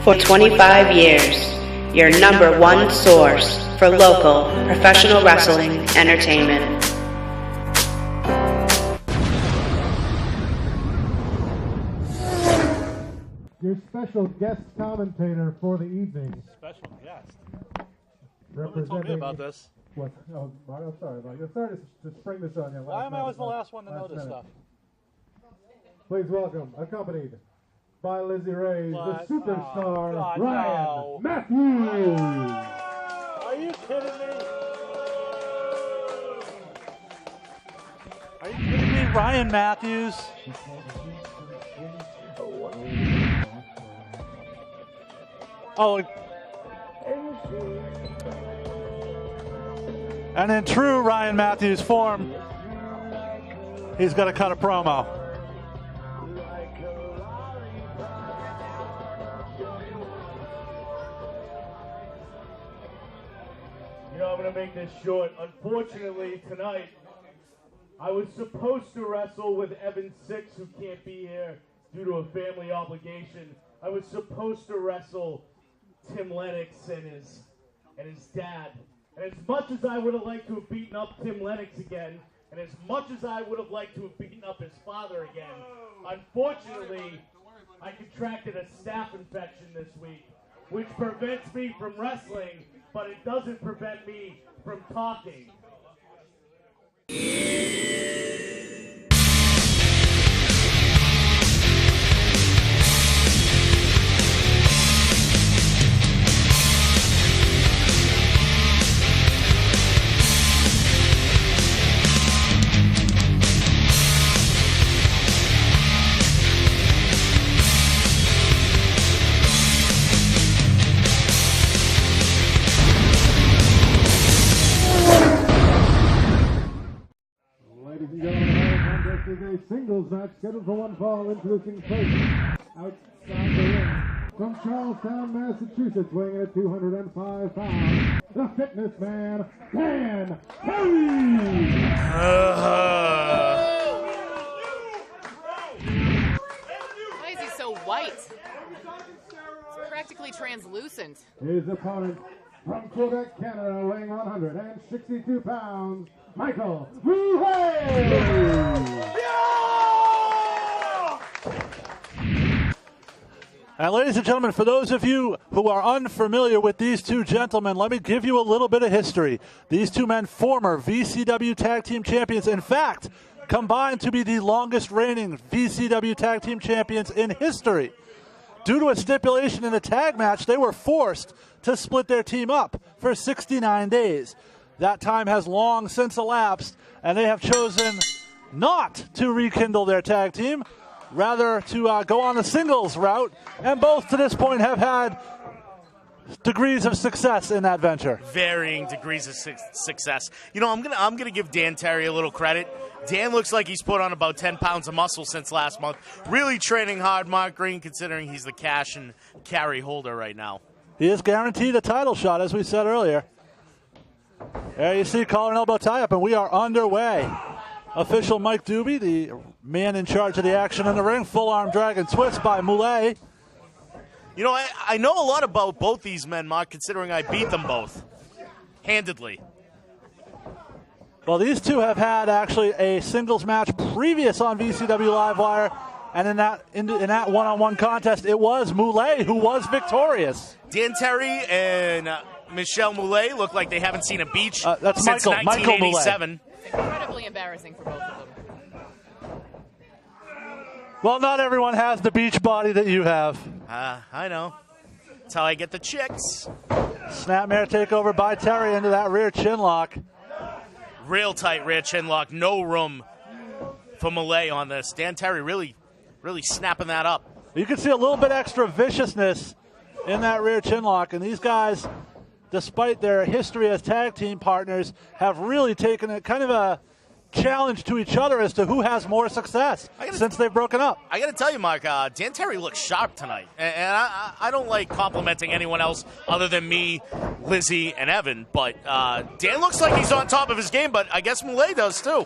For 25 years, your number one source for local professional wrestling entertainment. Your special guest commentator for the evening. Special guest? Representing. Told me about this. What? Oh, Mario, sorry. Sorry to spring this on you. Why am I always the last one to know this stuff? Please welcome, accompanied by Lizzie Ray, the superstar, Ryan Matthews. Are you kidding me? Are you kidding me? Ryan Matthews. Oh. And in true Ryan Matthews form, he's going to cut a promo. I'm going to make this short. Unfortunately, tonight, I was supposed to wrestle with Evan Six, who can't be here due to a family obligation. I was supposed to wrestle Tim Lennox and his dad. And as much as I would have liked to have beaten up Tim Lennox again, and as much as I would have liked to have beaten up his father again, unfortunately, I contracted a staph infection this week, which prevents me from wrestling, but it doesn't prevent me from talking. This is a singles match scheduled for one fall, introducing first outside the ring from Charlestown, Massachusetts, weighing in at 205 pounds, the fitness man, Dan Terry! Why is he so white? It's practically translucent. His opponent from Quebec, Canada, weighing 162 pounds, Michael Mullett! And ladies and gentlemen, for those of you who are unfamiliar with these two gentlemen, let me give you a little bit of history. These two men, former VCW Tag Team Champions, in fact, combined to be the longest reigning VCW Tag Team Champions in history. Due to a stipulation in a tag match, they were forced to split their team up for 69 days. That time has long since elapsed, and they have chosen not to rekindle their tag team, rather to go on the singles route, and both to this point have had degrees of success in that venture. Varying degrees of success. You know, I'm gonna give Dan Terry a little credit. Dan looks like he's put on about 10 pounds of muscle since last month. Really training hard, Mark Green, considering he's the cash and carry holder right now. He is guaranteed a title shot, as we said earlier. There you see collar and elbow tie-up, and we are underway. Official Mike Doobie, the man in charge of the action in the ring. Full arm dragon twist by Mullett. You know, I know a lot about both these men, Mark, considering I beat them both. Handedly. Well, these two have had actually a singles match previous on VCW Livewire, and in that one-on-one contest, it was Mullett who was victorious. Dan Terry and Michelle Mullett look like they haven't seen a beach that's since Michael 1987. It's incredibly embarrassing for both of them. Well, not everyone has the beach body that you have. I know. That's how I get the chicks. Snapmare takeover by Terry into that rear chin lock. Real tight rear chin lock. No room for Mullett on this. Dan Terry really snapping that up. You can see a little bit extra viciousness in that rear chin lock, and these guys, despite their history as tag team partners, have really taken a kind of a challenge to each other as to who has more success since they've broken up. I got to tell you, Mark, Dan Terry looks sharp tonight. And I don't like complimenting anyone else other than me, Lizzie, and Evan. But Dan looks like he's on top of his game, but I guess Mullett does too.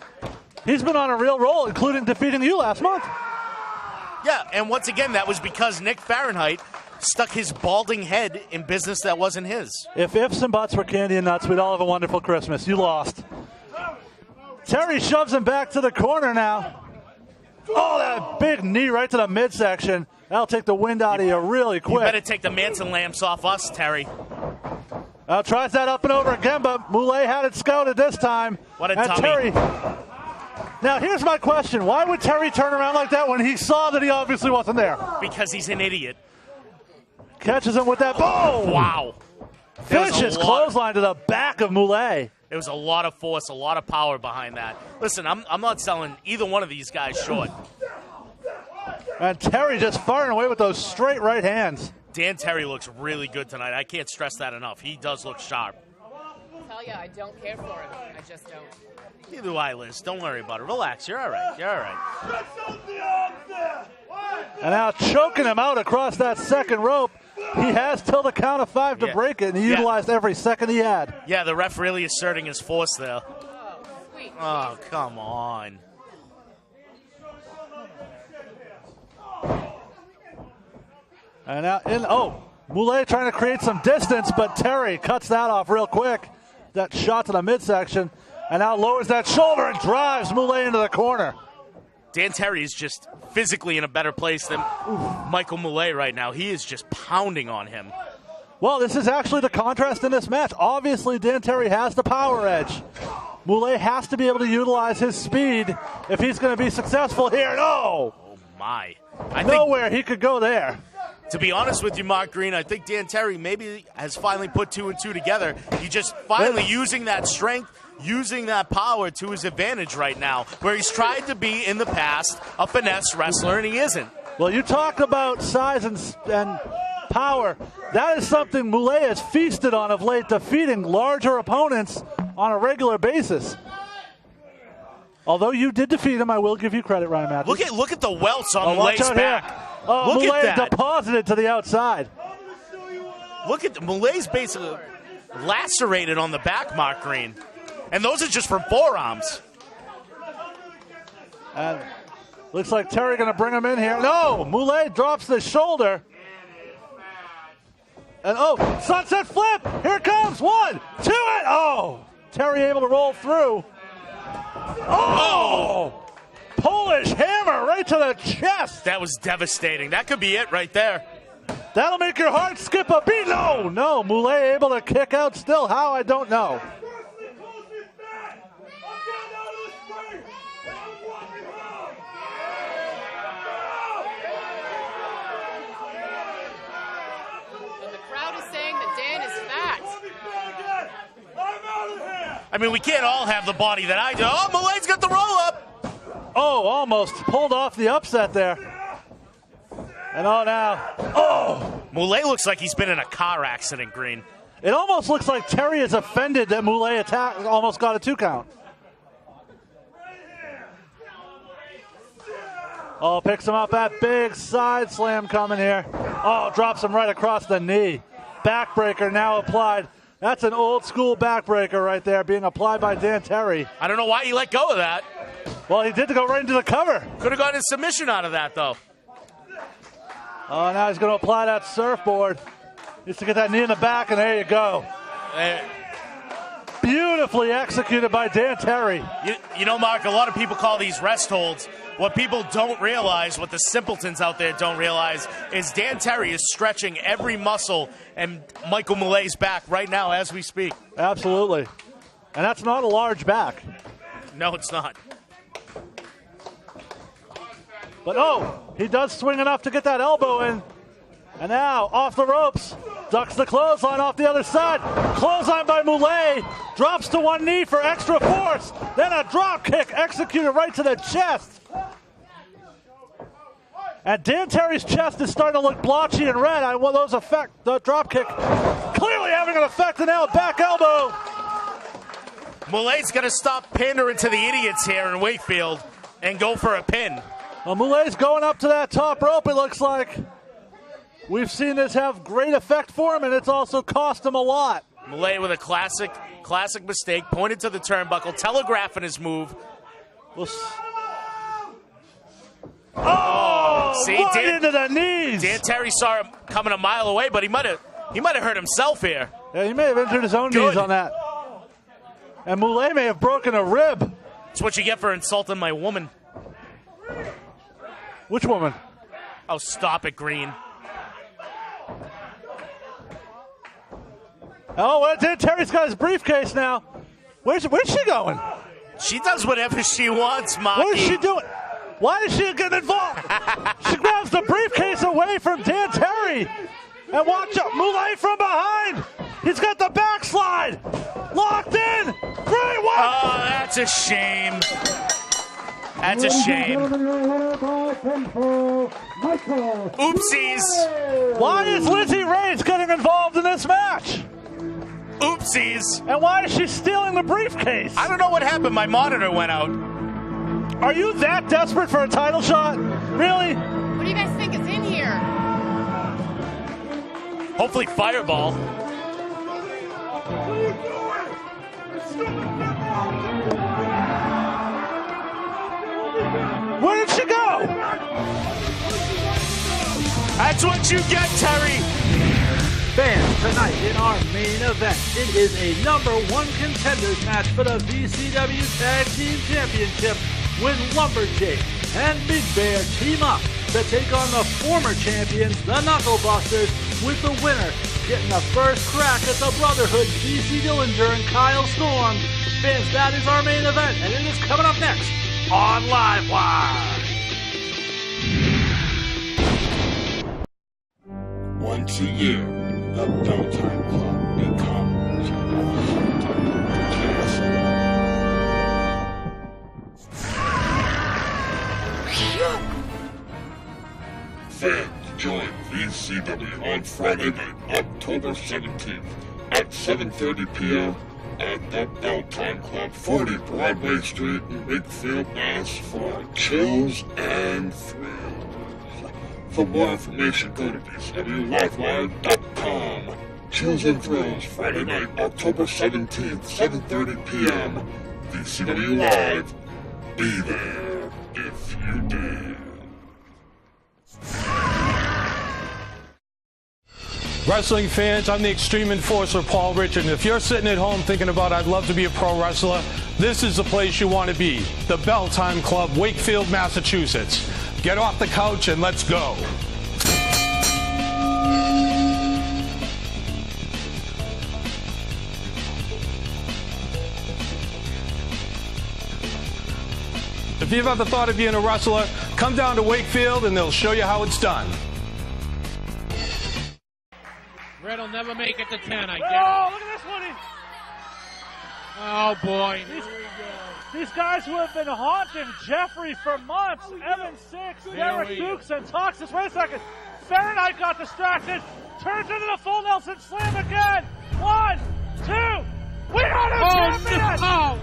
He's been on a real roll, including defeating you last month. Yeah, and once again, that was because Nick Fahrenheit, stuck his balding head in business that wasn't his. If ifs and buts were candy and nuts, we'd all have a wonderful Christmas. You lost. Terry shoves him back to the corner now. Oh, that big knee right to the midsection. That'll take the wind out of you really quick. You better take the Manson lamps off us, Terry. Tries that up and over again, but Mullett had it scouted this time. What a and dummy. Terry. Now, here's my question. Why would Terry turn around like that when he saw that he obviously wasn't there? Because he's an idiot. Catches him with that. Boom! Wow. Vicious clothesline to the back of Mullett. There was a lot of force, a lot of power behind that. Listen, I'm not selling either one of these guys short. And Terry just firing away with those straight right hands. Dan Terry looks really good tonight. I can't stress that enough. He does look sharp. I tell you, I don't care for him. I just don't. Neither do I, Liz. Don't worry about it. Relax. You're all right. You're all right. And now choking him out across that second rope. He has till the count of 5 to break it, and he utilized every second he had. Yeah, the ref really asserting his force there. Oh, sweet. Oh, come on. And now Mullett trying to create some distance, but Terry cuts that off real quick. That shot to the midsection, and now lowers that shoulder and drives Mullett into the corner. Dan Terry is just physically in a better place than Michael Mullett right now. He is just pounding on him. Well, this is actually the contrast in this match. Obviously, Dan Terry has the power edge. Mullett has to be able to utilize his speed if he's going to be successful here. No! Oh, my. Nowhere he could go there. To be honest with you, Mark Green, I think Dan Terry maybe has finally put 2 and 2 together. He's just finally using that strength, using that power to his advantage right now, where he's tried to be in the past a finesse wrestler, and he isn't. Well, you talk about size and power. That is something Mullett has feasted on of late, defeating larger opponents on a regular basis. Although you did defeat him, I will give you credit, Ryan Matthews. Look at the welts on Mullett's back. Here. Oh, look at that. Deposited to the outside. Look at Mullett's basically lacerated on the back, Mark Green. And those are just from forearms. And looks like Terry going to bring him in here. No, Mullett drops the shoulder. And sunset flip. Here it comes. 1, 2, and Terry able to roll through. Polish hammer right to the chest. That was devastating. That could be it right there. That'll make your heart skip a beat. No, Mullett able to kick out still. How, I don't know. And the crowd is saying that Dan is fat. I mean, we can't all have the body that I do. Oh, Mullett's got the roll-up. Almost pulled off the upset there. And now. Mullett looks like he's been in a car accident, Green. It almost looks like Terry is offended that Mullett almost got a 2 count. Picks him up. That big side slam coming here. Drops him right across the knee. Backbreaker now applied. That's an old school backbreaker right there being applied by Dan Terry. I don't know why he let go of that. Well, he did go right into the cover. Could have gotten a submission out of that, though. Now he's going to apply that surfboard. Needs to get that knee in the back, and there you go. Beautifully executed by Dan Terry. You know, Mark, a lot of people call these rest holds. What people don't realize, what the simpletons out there don't realize, is Dan Terry is stretching every muscle in Michael Mullett's back right now as we speak. Absolutely. And that's not a large back. No, it's not. But he does swing enough to get that elbow in. And now off the ropes. Ducks the clothesline off the other side. Clothesline by Mullett. Drops to one knee for extra force. Then a drop kick executed right to the chest. And Dan Terry's chest is starting to look blotchy and red. The drop kick clearly having an effect, and now a back elbow. Mullett's going to stop pandering to the idiots here in Wakefield and go for a pin. Well, Mullett's going up to that top rope, it looks like. We've seen this have great effect for him, and it's also cost him a lot. Mullett with a classic mistake, pointed to the turnbuckle, telegraphing his move. See, right into the knees. Dan Terry saw him coming a mile away, but he might have hurt himself here. Yeah, he may have injured his own knees on that. And Mullett may have broken a rib. That's what you get for insulting my woman. Which woman? Oh, stop it, Green. Oh, Terry's got his briefcase now. Where's she going? She does whatever she wants, Maki. What is she doing? Why is she getting involved? She grabs the briefcase away from Dan Terry. And watch out, Mullett from behind. He's got the backslide. Locked in. 3-1. Oh, that's a shame. That's a shame. Oopsies. Why is Lizzie Reigns getting involved in this match? Oopsies. And why is she stealing the briefcase? I don't know what happened. My monitor went out. Are you that desperate for a title shot? Really? What do you guys think is in here? Hopefully Fireball. Where did she go? That's what you get, Terry. Fans, tonight in our main event, it is a #1 contenders match for the VCW Tag Team Championship when Lumberjake and Big Bear team up to take on the former champions, the Knucklebusters, with the winner getting the first crack at the Brotherhood, DC Dillinger and Kyle Storm. Fans, that is our main event, and it is coming up next on Livewire. Once a year, the Belltime Club becomes a Fans, join VCW on Friday night, October 17th at 7:30 p.m. at the Belltime Club, 40 Broadway Street in Wakefield, Mass. for chills and thrills. For more information, go to VCWLivewire.com. Chills and Thrills, Friday night, October 17th, 7:30 p.m. VCW Live. Be there if you dare. Wrestling fans, I'm the Extreme Enforcer, Paul Richard, and if you're sitting at home thinking about I'd love to be a pro wrestler, this is the place you want to be. The Belltime Club, Wakefield, Massachusetts. Get off the couch and let's go. If you've ever thought of being a wrestler, come down to Wakefield and they'll show you how it's done. Red will never make it to 10, I guess. Oh, look at this one. Oh, boy. These guys who have been haunting Jeffrey for months. Evan 6, Derek Dukes, and Toxis. Wait a second. Fahrenheit got distracted. Turns into the full Nelson slam again. 1, 2. We are the champions. No.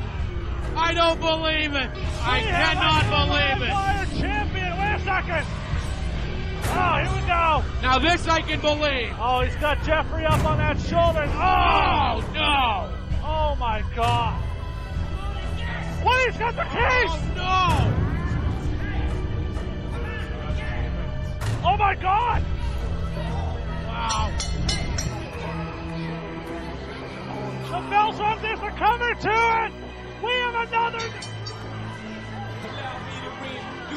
I don't believe it. I cannot believe it. Livewire champion. Wait a second. Oh, here we go. Now this I can believe. Oh, he's got Jeffrey up on that shoulder. Oh, no. Oh, my God. Wait, he's got the case. Oh, no. Oh, my God. Wow. The bell's on this. They're coming to it. We have another.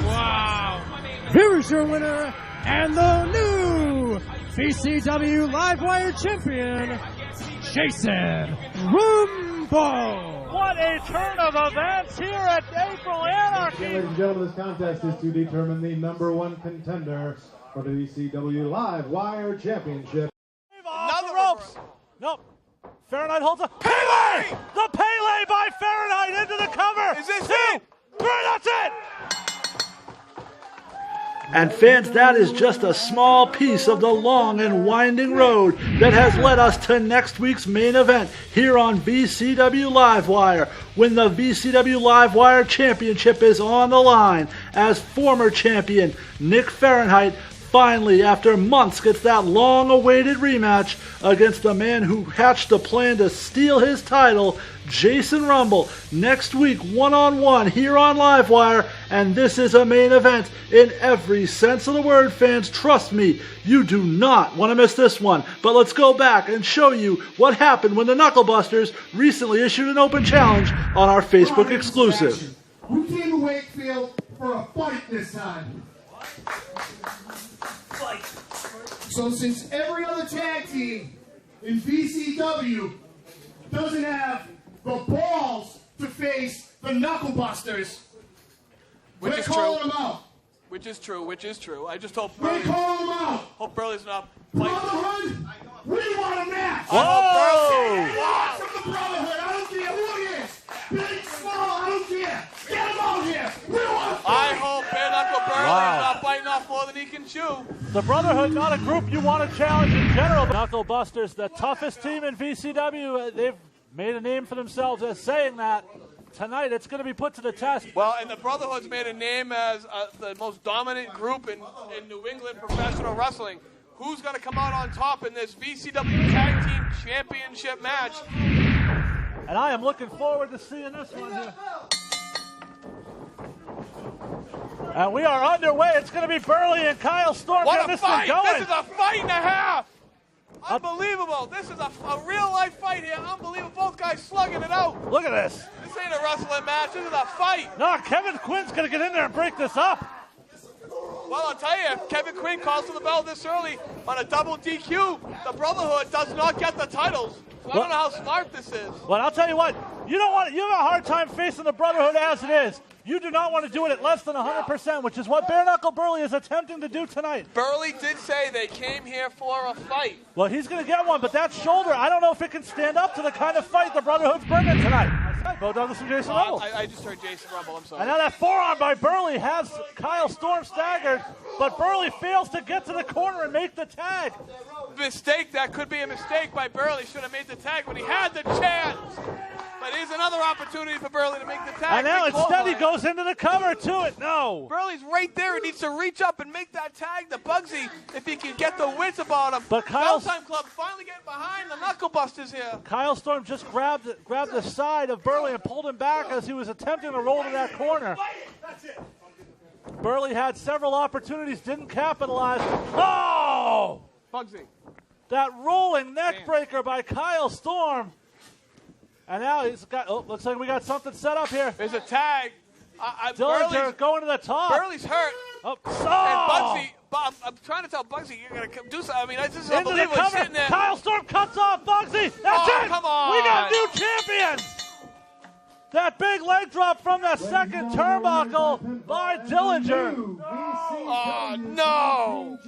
Wow. Here is your winner and the new VCW Livewire champion, Jason Rumbo. What a turn of events here at April Anarchy. Again, ladies and gentlemen, this contest is to determine the #1 contender for the VCW Livewire championship. Off the ropes. Nope. Fahrenheit holds a Pele! The Pele by Fahrenheit into the cover. Is this 2, it? 3, that's it. And fans, that is just a small piece of the long and winding road that has led us to next week's main event here on VCW Livewire, when the VCW Livewire Championship is on the line as former champion Nick Fahrenheit finally, after months, gets that long-awaited rematch against the man who hatched a plan to steal his title, Jason Rumble, next week, one-on-one here on Livewire, and this is a main event in every sense of the word, fans. Trust me, you do not want to miss this one. But let's go back and show you what happened when the Knucklebusters recently issued an open challenge on our Facebook exclusive. We came to Wakefield for a fight this time. So since every other tag team in VCW doesn't have the balls to face the Knucklebusters, we're calling them out. Which is true. I just hope We're calling them out. Hope Burley's not fighting. Brotherhood, we want a match. Whoa! From the Brotherhood, I don't care who it is. Big, small, I don't care. Get him out here. We want to I hope Bare Knuckle Burley is not biting off more than he can chew. The Brotherhood, not a group you want to challenge in general. Knucklebusters, the toughest team in VCW. They've made a name for themselves as saying that. Tonight, it's going to be put to the test. Well, and the Brotherhood's made a name as the most dominant group in New England professional wrestling. Who's going to come out on top in this VCW Tag Team Championship match? And I am looking forward to seeing this one here. And we are underway. It's going to be Burley and Kyle Storm. What this a fight! Going. This is a fight and a half! Unbelievable. This is a real-life fight here. Unbelievable. Both guys slugging it out. Look at this. This ain't a wrestling match. This is a fight. No, Kevin Quinn's going to get in there and break this up. Well, I'll tell you, if Kevin Quinn calls for the bell this early on a double DQ, the Brotherhood does not get the titles. So I don't know how smart this is. Well, I'll tell you what. You have a hard time facing the Brotherhood as it is. You do not want to do it at less than 100%, which is what Bare Knuckle Burley is attempting to do tonight. Burley did say they came here for a fight. Well, he's going to get one, but that shoulder, I don't know if it can stand up to the kind of fight the Brotherhood's bringing tonight. Bo Douglas and Jason Rumble. I just heard Jason Rumble, I'm sorry. And now that forearm by Burley has Kyle Storm staggered, but Burley fails to get to the corner and make the tag. Mistake, that could be a mistake by Burley. Should have made the tag when he had the chance. But here's another opportunity for Burley to make the tag. And now instead he goes into the cover to it. No. Burley's right there. He needs to reach up and make that tag to Bugsy if he can get the wits about him. But Belltime Club finally getting behind the Knucklebusters here. Kyle Storm just grabbed the side of Burley and pulled him back as he was attempting to roll to that corner. Burley had several opportunities, didn't capitalize. Oh! Bugsy. That rolling neck breaker by Kyle Storm. And now he's got, looks like we got something set up here. There's a tag. Dillinger going to the top. Burley's hurt. Oh. And Bugsy, I'm trying to tell Bugsy, you're going to do something. I mean, this is unbelievable. He's sitting there. Kyle Storm cuts off Bugsy. That's it. Come on. We got new champions. That big leg drop from the second turnbuckle by Dillinger. Oh, no.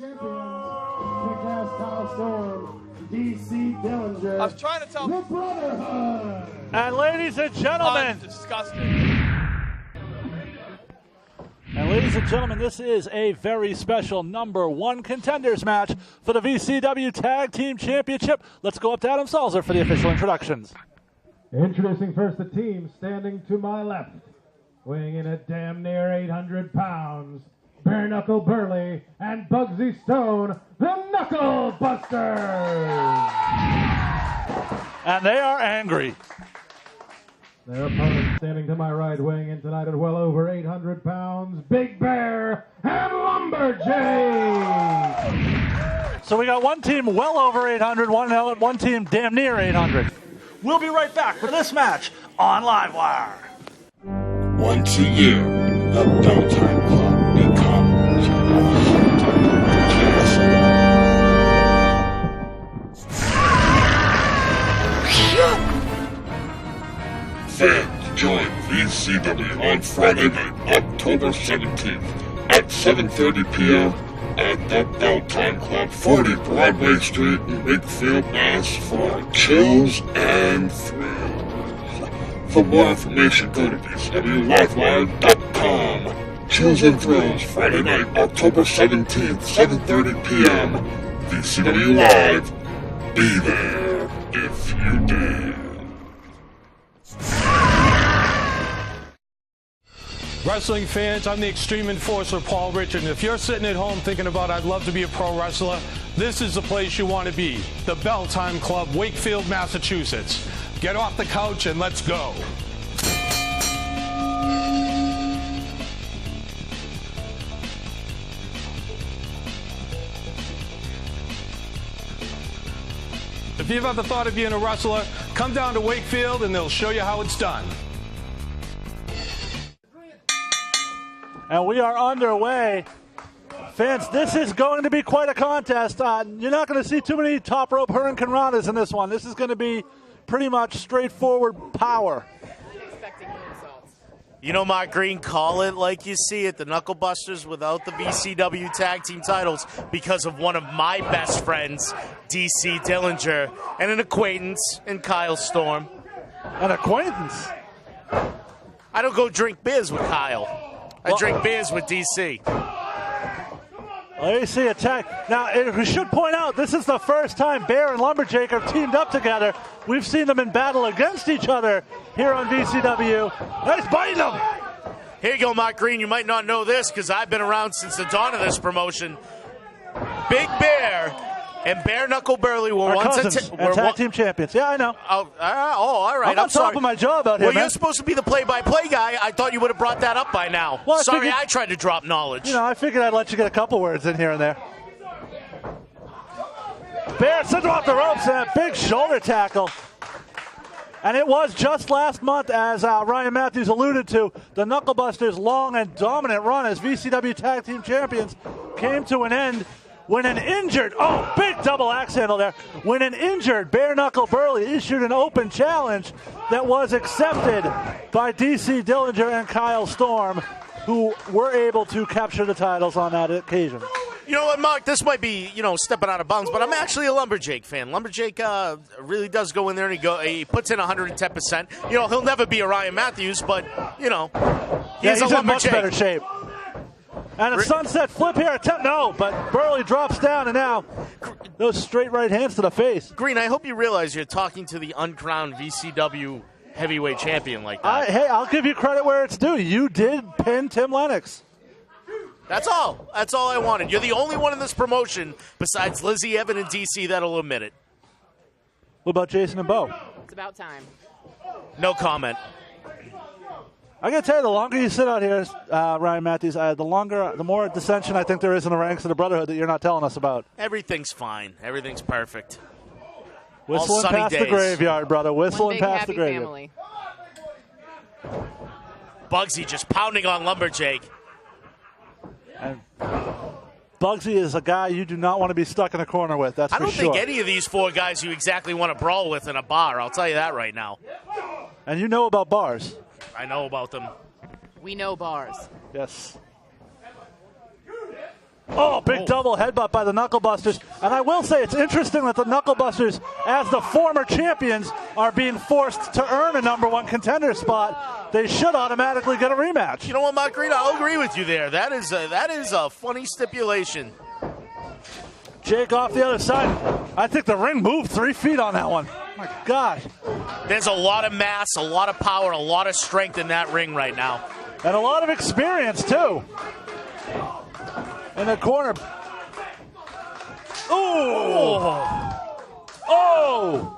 Kyle Storm. DC Dillinger. I was trying to tell. The Brotherhood. And ladies and gentlemen. Disgusting. And ladies and gentlemen, this is a very special #1 contenders match for the VCW Tag Team Championship. Let's go up to Adam Salzer for the official introductions. Introducing first the team standing to my left, weighing in at damn near 800 pounds. Bare Knuckle Burley and Bugsy Stone, the Knucklebusters! And they are angry. Their opponent standing to my right, weighing in tonight at well over 800 pounds, Big Bear and Lumberjack! So we got one team well over 800, one team damn near 800. We'll be right back for this match on Livewire. Once a year, the Belltime Club becomes a Fans join VCW on Friday night, October 17th at 7:30 p.m. at the Belltime Club, 40 Broadway Street in Wakefield, Mass. for chills and thrills. For more information, go to VCWLivewire.com. Chills and Thrills, Friday night, October 17th, 7:30 p.m. VCW Live. Be there if you dare. Wrestling fans, I'm the Extreme Enforcer, Paul Richard. And if you're sitting at home thinking about, I'd love to be a pro wrestler, this is the place you want to be. The Bell Time Club, Wakefield, Massachusetts. Get off the couch and let's go. If you've ever thought of being a wrestler, come down to Wakefield and they'll show you how it's done. And we are underway. Fans, this is going to be quite a contest. You're not going to see too many top rope Hurricane Ranas in this one. This is going to be pretty much straightforward power. You know, Mark Green, call it like you see it. The Knucklebusters without the VCW tag team titles because of one of my best friends, DC Dillinger, and an acquaintance in Kyle Storm. An acquaintance? I don't go drink beers with Kyle. I drink beers with DC. Well, you see a tag. Now, we should point out, this is the first time Bear and Lumberjake have teamed up together. We've seen them in battle against each other here on VCW. Nice biting them. Here you go, Mark Green. You might not know this because I've been around since the dawn of this promotion. Big Bear and Bare Knuckle Burley were once tag team champions. Yeah, I know. Oh, all right. I'm on top of my job out here, man. man. You're supposed to be the play-by-play guy. I thought you would have brought that up by now. Well, Sorry, I tried to drop knowledge. You know, I figured I'd let you get a couple words in here and there. Bear sends him off the ropes and a big shoulder tackle. And it was just last month, as Ryan Matthews alluded to, the Knucklebusters' long and dominant run as VCW Tag Team Champions came to an end when an injured, big double axe handle there, when an injured Bare Knuckle Burley issued an open challenge that was accepted by DC Dillinger and Kyle Storm, who were able to capture the titles on that occasion. You know what, Mark? This might be, stepping out of bounds, but I'm actually a Lumberjake fan. Lumberjake really does go in there and he puts in 110%. He'll never be a Ryan Matthews, but, he's in much better shape. And a sunset flip here. But Burley drops down, and now those straight right hands to the face. Green, I hope you realize you're talking to the uncrowned VCW heavyweight champion like that. Hey, I'll give you credit where it's due. You did pin Tim Lennox. That's all. That's all I wanted. You're the only one in this promotion besides Lizzie, Evan, and DC that'll admit it. What about Jason and Bo? It's about time. No comment. I gotta tell you, the longer you sit out here, Ryan Matthews, the more dissension I think there is in the ranks of the Brotherhood that you're not telling us about. Everything's fine. Everything's perfect. Whistling past the graveyard, brother. Whistling past the graveyard. Family. Bugsy just pounding on Lumberjake. And Bugsy is a guy you do not want to be stuck in a corner with. That's for sure. I don't think any of these four guys you exactly want to brawl with in a bar. I'll tell you that right now. And you know about bars. I know about them. We know bars. Yes. Big double headbutt by the Knucklebusters. And I will say it's interesting that the Knucklebusters, as the former champions, are being forced to earn a #1 contender spot. They should automatically get a rematch. You know what, Mark Green? I'll agree with you there. That is a funny stipulation. Jake off the other side. I think the ring moved 3 feet on that one. My God. There's a lot of mass, a lot of power, a lot of strength in that ring right now. And a lot of experience, too. In the corner.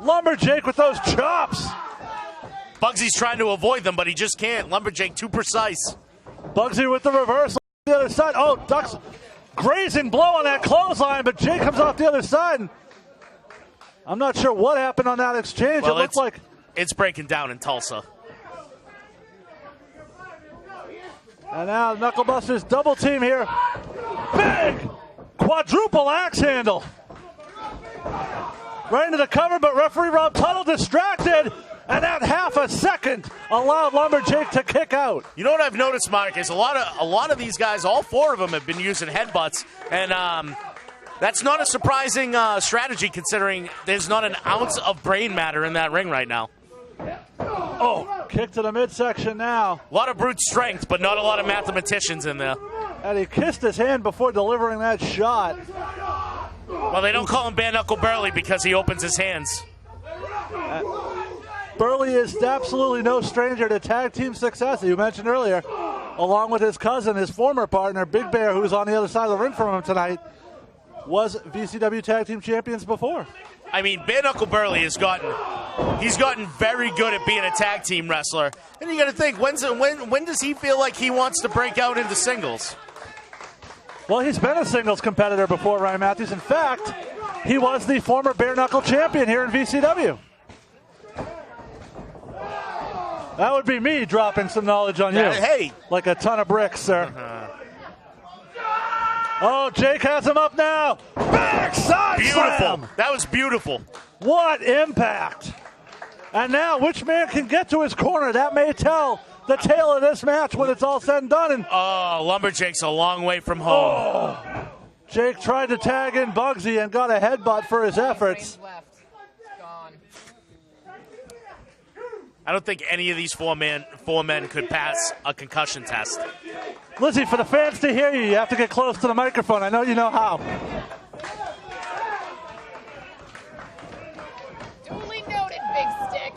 Lumberjake with those chops. Bugsy's trying to avoid them, but he just can't. Lumberjake too precise. Bugsy with the reversal on the other side. Ducks grazing blow on that clothesline, but Jake comes off the other side. And I'm not sure what happened on that exchange. Well, it looks like it's breaking down in Tulsa. And now the Knucklebusters double team here. Big quadruple axe handle. Right into the cover, but referee Rob Tuttle distracted. And that half a second allowed Lumberjake to kick out. You know what I've noticed, Mark, is a lot of these guys, all four of them have been using headbutts. And that's not a surprising strategy considering there's not an ounce of brain matter in that ring right now. Kick to the midsection now. A lot of brute strength, but not a lot of mathematicians in there. And he kissed his hand before delivering that shot. Well, they don't call him Bare Knuckle Burley because he opens his hands. Burley is absolutely no stranger to tag team success, you mentioned earlier. along with his cousin, his former partner, Big Bear, who's on the other side of the ring from him tonight, was VCW Tag Team Champions before. I mean, Bare Knuckle Burley he's gotten very good at being a tag team wrestler. And you got to think, when does he feel like he wants to break out into singles? Well, he's been a singles competitor before, Ryan Matthews. In fact, he was the former Bare Knuckle champion here in VCW. That would be me dropping some knowledge on you. Hey. Like a ton of bricks, sir. Oh, Jake has him up now. Backside Beautiful. slam. That was beautiful. What impact. And now, which man can get to his corner? That may tell the tale of this match when it's all said and done. And Lumberjake's a long way from home. Jake tried to tag in Bugsy and got a headbutt for his efforts. I don't think any of these four men could pass a concussion test. Lizzie, for the fans to hear you, you have to get close to the microphone. I know you know how. Duly noted, Big Stick.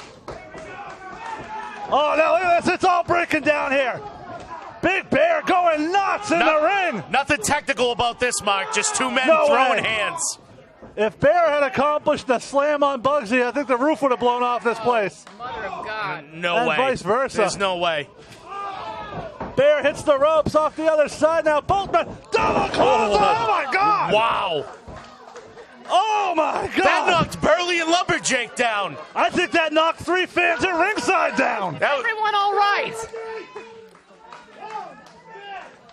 Oh, now look at this. It's all breaking down here. Big Bear going nuts in the ring. Nothing technical about this, Mark. Just two men No throwing way. hands. If Bear had accomplished the slam on Bugsy, I think the roof would have blown off this place. Mother of God. No and way. vice versa. There's no way. Bear hits the ropes off the other side. Now Boltman, double close. Oh my God. Wow. Oh my God. That knocked Burley and Lumberjake down. I think that knocked 3 fans at ringside down. Everyone all right?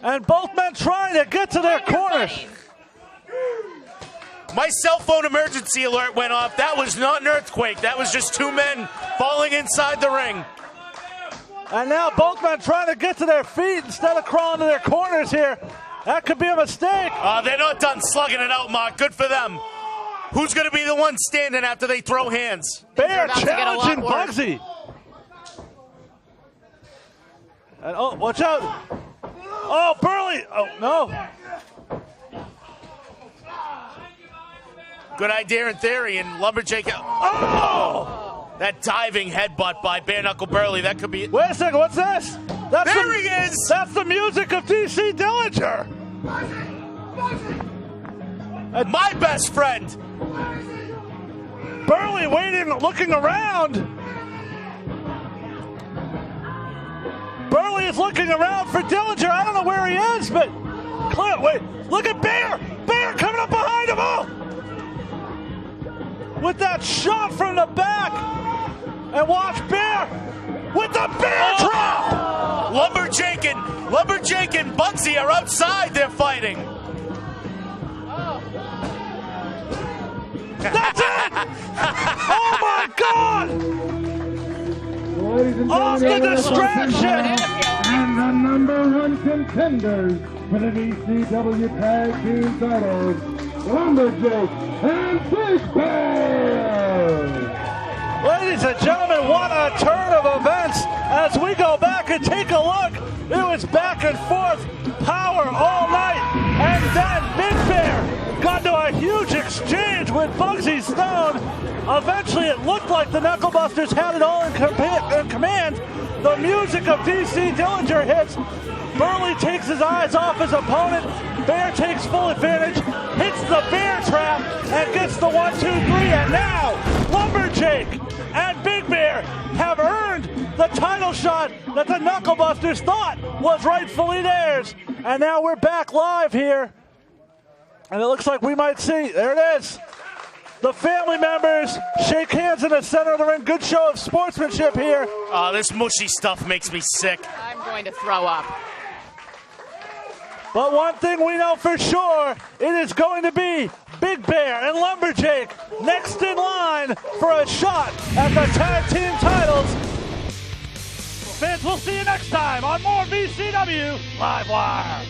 And both men trying to get to their corners. My cell phone emergency alert went off. That was not an earthquake. That was just two men falling inside the ring. And now both men trying to get to their feet instead of crawling to their corners here. That could be a mistake. They're not done slugging it out, Mark. Good for them. Who's going to be the one standing after they throw hands? Bear challenging Bugsy. And watch out. Oh, Burley. Oh, no. Good idea in theory, and Lumberjake. Oh! That diving headbutt by Bare Knuckle Burley. That could be. Wait a second. What's this? There he is. That's the music of DC Dillinger. My best friend. Burley waiting, looking around. Burley is looking around for Dillinger. I don't know where he is, but wait, look at Bear. Bear coming up behind him. Oh! With that shot from the back. And watch Bear with the bear trap. Lumberjake and Bugsy are outside. They're fighting. That's it! Oh my God! Ladies and Off the gentlemen, distraction! And the #1 contenders for the VCW Tag Team titles, Lumberjake and Big Bear! Ladies and gentlemen, what a turn of events as we go back and take a look. It was back and forth, power all night, and then Big Bear got to a huge exchange with Bugsy Stone. Eventually, it looked like the Knucklebusters had it all in command. The music of DC Dillinger hits. Burley takes his eyes off his opponent. Bear takes full advantage, hits the bear trap, and gets the 1, 2, 3. And now, Lumberjake and Big Bear have earned the title shot that the Knucklebusters thought was rightfully theirs. And now we're back live here. And it looks like we might see, there it is. The family members shake hands in the center of the ring. Good show of sportsmanship here. Oh, this mushy stuff makes me sick. I'm going to throw up. But one thing we know for sure, it is going to be Big Bear and Lumberjake next in line for a shot at the tag team titles. Fans, we'll see you next time on more VCW Livewire.